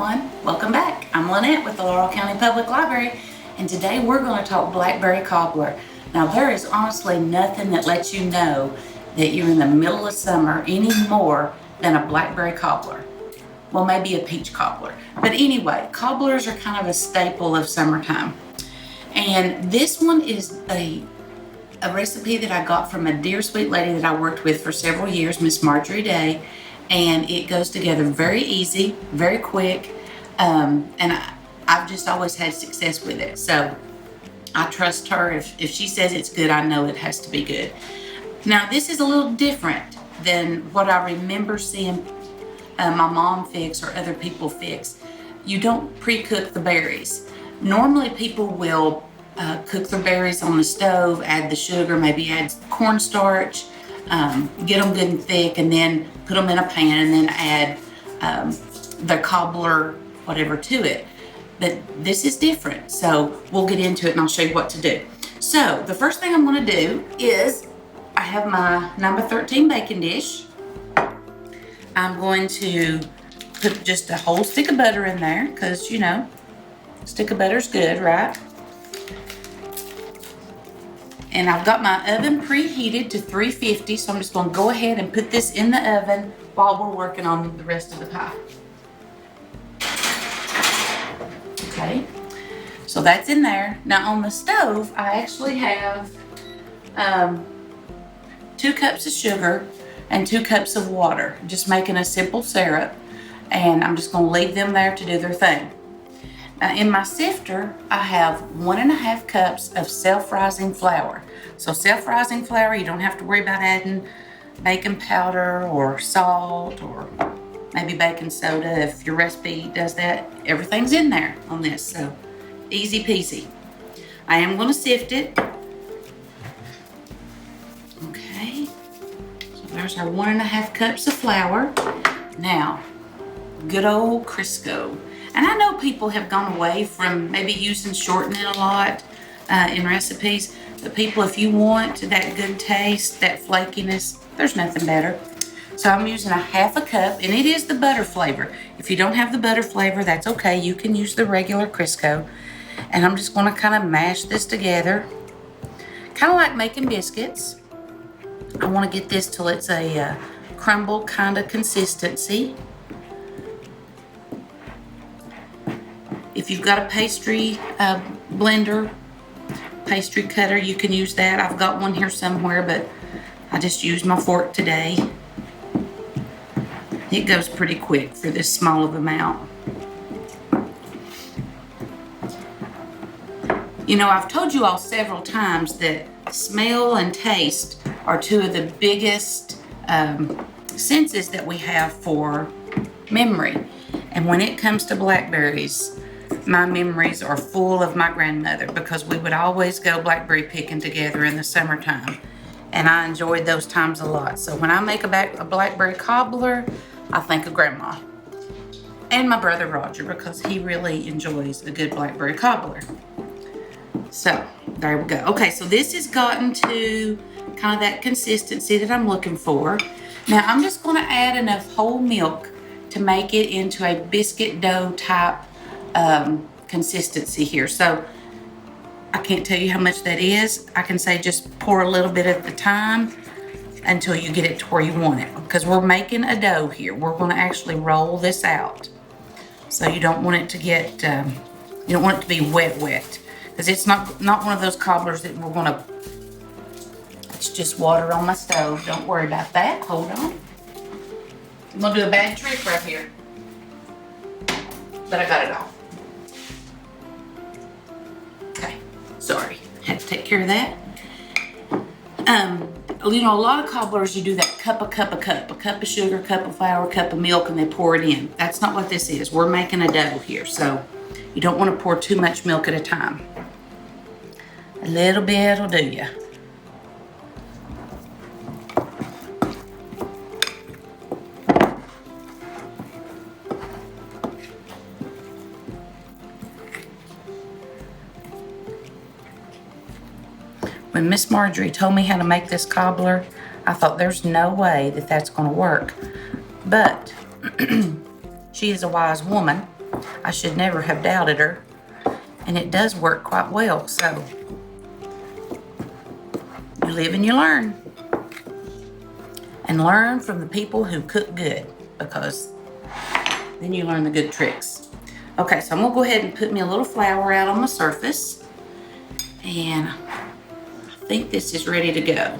everyone, welcome back. I'm Linette with the Laurel County Public Library, and today we're going to talk Blackberry Cobbler. Now there is honestly nothing that lets you know that you're in the middle of summer any more than a Blackberry Cobbler. Well, maybe a peach cobbler. But anyway, cobblers are kind of a staple of summertime. And this one is a recipe that I got from a dear sweet lady that I worked with for several years, Miss Marjorie Day. And it goes together very easy, very quick, and I've just always had success with it. So I trust her. If she says it's good, I know it has to be good. Now this is a little different than what I remember seeing my mom fix or other people fix. You don't pre-cook the berries. Normally people will cook the berries on the stove, add the sugar, maybe add cornstarch, get them good and thick, and then put them in a pan and then add the cobbler, whatever, to it. But this is different, so we'll get into it and I'll show you what to do. So the first thing I'm going to do is I have my number 13 baking dish. I'm going to put just a whole stick of butter in there because, you know, a stick of butter's good, right? And I've got my oven preheated to 350, so I'm just going to go ahead and put this in the oven while we're working on the rest of the pie. Okay, so that's in there. Now on the stove, I actually have 2 cups of sugar and 2 cups of water, just making a simple syrup, and I'm just going to leave them there to do their thing. In my sifter, I have 1.5 cups of self-rising flour. So self-rising flour, you don't have to worry about adding baking powder or salt or maybe baking soda. If your recipe does that, everything's in there on this, so easy peasy. I am going to sift it. Okay, so there's our 1.5 cups of flour. Now, good old Crisco. And I know people have gone away from maybe using shortening a lot in recipes, but people, if you want that good taste, that flakiness, there's nothing better. So I'm using 1/2 cup, and it is the butter flavor. If you don't have the butter flavor, that's okay. You can use the regular Crisco. And I'm just going to kind of mash this together, kind of like making biscuits. I want to get this till it's a crumble kind of consistency. If you've got a pastry blender, pastry cutter, you can use that. I've got one here somewhere, but I just used my fork today. It goes pretty quick for this small of amount. You know, I've told you all several times that smell and taste are 2 of the biggest senses that we have for memory. And when it comes to blackberries, my memories are full of my grandmother because we would always go blackberry picking together in the summertime. And I enjoyed those times a lot. So when I make a blackberry cobbler, I think of Grandma. And my brother Roger, because he really enjoys a good blackberry cobbler. So there we go. Okay, so this has gotten to kind of that consistency that I'm looking for. Now I'm just going to add enough whole milk to make it into a biscuit dough type consistency here. So I can't tell you how much that is. I can say just pour a little bit at a time until you get it to where you want it, because we're making a dough here. We're going to actually roll this out. So you don't want it to get, you don't want it to be wet, because it's not one of those cobblers that we're going to, it's just water on my stove. Don't worry about that. Hold on. I'm going to do a bad trick right here. But I got it all. Okay, sorry. Had to take care of that. You know, a lot of cobblers, you do that cup, a cup of sugar, cup of flour, cup of milk, and they pour it in. That's not what this is. We're making a dough here, so you don't want to pour too much milk at a time. A little bit will do ya. When Miss Marjorie told me how to make this cobbler, I thought there's no way that that's going to work. But she is a wise woman, I should never have doubted her. And it does work quite well, so you live and you learn. And learn from the people who cook good, because then you learn the good tricks. Okay, so I'm gonna go ahead and put me a little flour out on the surface. And I think this is ready to go.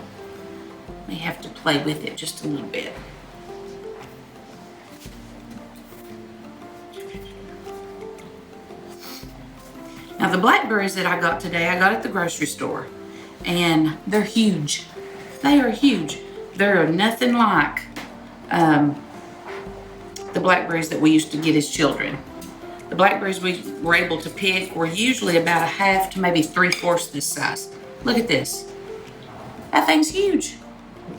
May have to play with it just a little bit. Now the blackberries that I got today, I got at the grocery store, and they're huge. They are huge. They're nothing like the blackberries that we used to get as children. The blackberries we were able to pick were usually about a half to maybe 3/4 this size. Look at this. That thing's huge.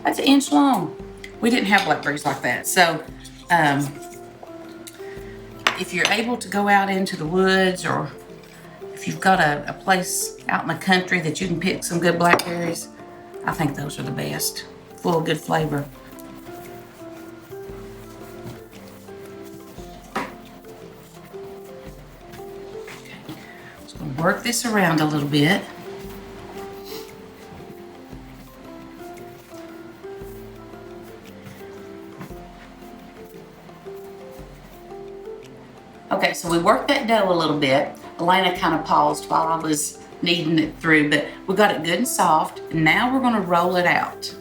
That's 1 inch long. We didn't have blackberries like that. So if you're able to go out into the woods, or if you've got a place out in the country that you can pick some good blackberries, I think those are the best. Full of good flavor. Okay. Just gonna work this around a little bit. Okay, so we worked that dough a little bit. Elena kind of paused while I was kneading it through, but we got it good and soft. And now we're gonna roll it out.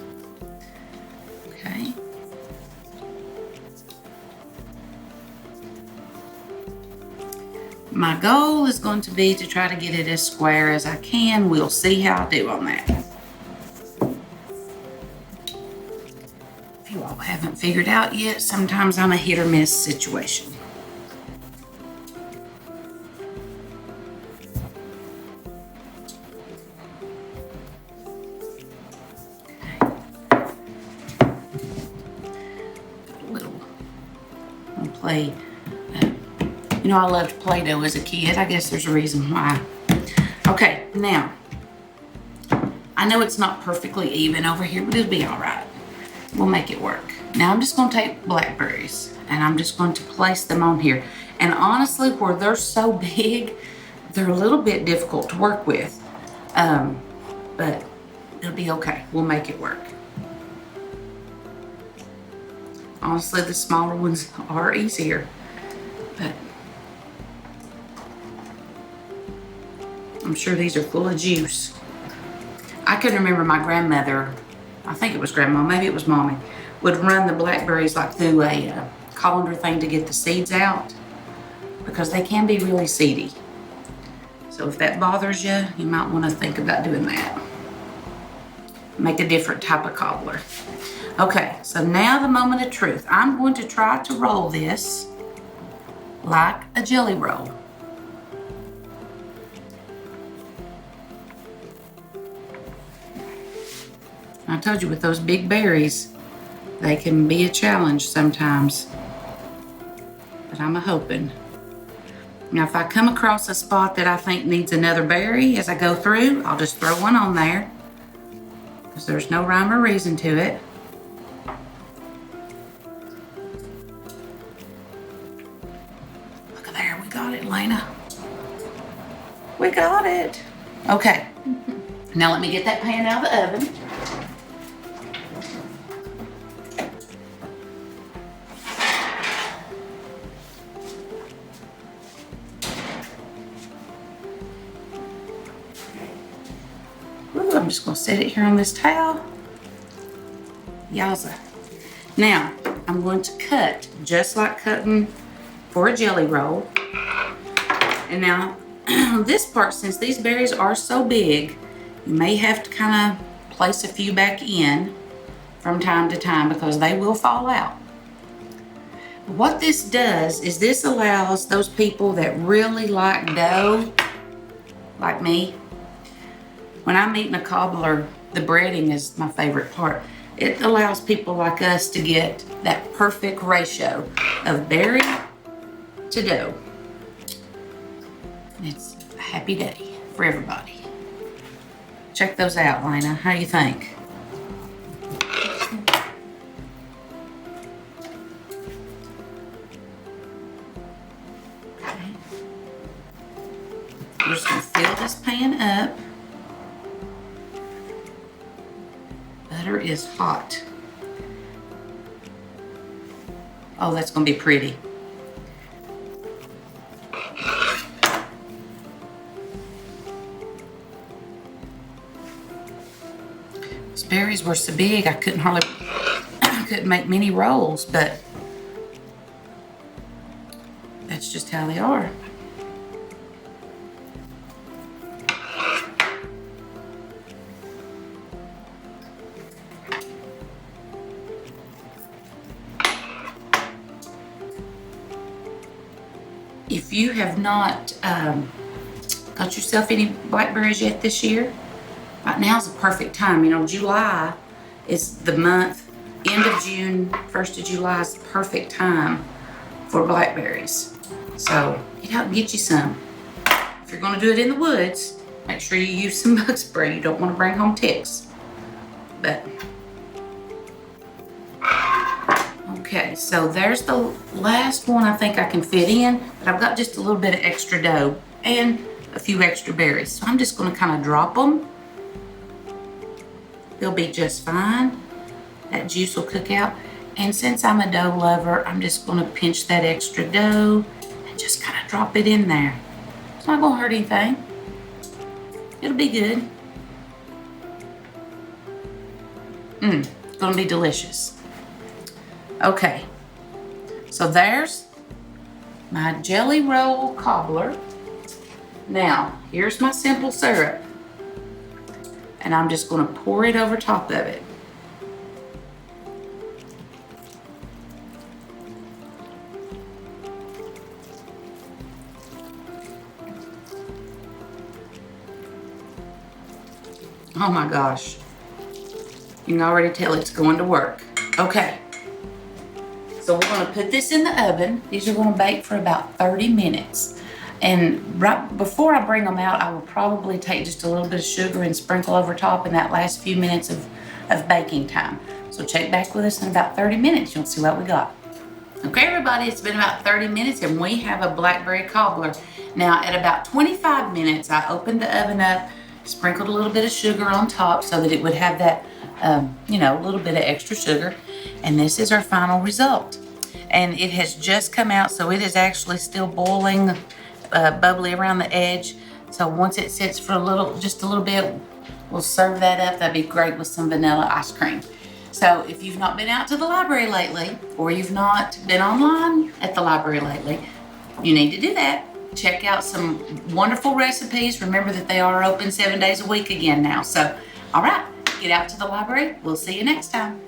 Okay. My goal is going to be to try to get it as square as I can. We'll see how I do on that. If you all haven't figured out yet, sometimes I'm a hit or miss situation. Play. You know, I loved Play-Doh as a kid. I guess there's a reason why. Okay, now, I know it's not perfectly even over here, but it'll be all right. We'll make it work. Now I'm just going to take blackberries, and I'm just going to place them on here. And honestly, where they're so big, they're a little bit difficult to work with. But it'll be okay. We'll make it work. Honestly, the smaller ones are easier, but I'm sure these are full of juice. I can remember my grandmother, I think it was grandma, maybe it was mommy, would run the blackberries like through a colander thing to get the seeds out, because they can be really seedy. So if that bothers you, you might want to think about doing that. Make a different type of cobbler. Okay, so now the moment of truth. I'm going to try to roll this like a jelly roll. I told you, with those big berries, they can be a challenge sometimes. But I'm hoping. Now, if I come across a spot that I think needs another berry as I go through, I'll just throw one on there, because there's no rhyme or reason to it. We got it, Lena. We got it. Okay. Now let me get that pan out of the oven. Ooh, I'm just going to set it here on this towel. Yowza. Now, I'm going to cut just like cutting for a jelly roll. And now, this part, since these berries are so big, you may have to kind of place a few back in from time to time, because they will fall out. What this does is this allows those people that really like dough, like me, when I'm eating a cobbler, the breading is my favorite part. It allows people like us to get that perfect ratio of berry to dough. It's a happy day for everybody. Check those out, Lena. How do you think? Butter is hot. Oh, that's gonna be pretty. These berries were so big I couldn't make many rolls, but that's just how they are. If you have not got yourself any blackberries yet this year, right now is the perfect time. You know, July is the month, end of June, 1st of July is the perfect time for blackberries. So get out and get you some. If you're gonna do it in the woods, make sure you use some bug spray. You don't wanna bring home ticks. But, okay, so there's the last one I think I can fit in, but I've got just a little bit of extra dough and a few extra berries. So I'm just gonna kind of drop them. They'll be just fine. That juice will cook out. And since I'm a dough lover, I'm just gonna pinch that extra dough and just kind of drop it in there. It's not gonna hurt anything. It'll be good. It's gonna be delicious. Okay, so there's my jelly roll cobbler. Now, here's my simple syrup. And I'm just gonna pour it over top of it. Oh my gosh. You can already tell it's going to work. Okay. So we're gonna put this in the oven. These are gonna bake for about 30 minutes. And right before I bring them out, I will probably take just a little bit of sugar and sprinkle over top in that last few minutes of baking time. So check back with us in about 30 minutes. You'll see what we got. Okay, everybody, it's been about 30 minutes and we have a blackberry cobbler. Now, at about 25 minutes, I opened the oven up, sprinkled a little bit of sugar on top so that it would have that, you know, a little bit of extra sugar. And this is our final result. And it has just come out, so it is actually still boiling, bubbly around the edge. So once it sits for just a little bit, we'll serve that up. That'd be great with some vanilla ice cream. So if you've not been out to the library lately, or you've not been online at the library lately, you need to do that. Check out some wonderful recipes. Remember that they are open 7 days a week again now. So, all right, get out to the library. We'll see you next time.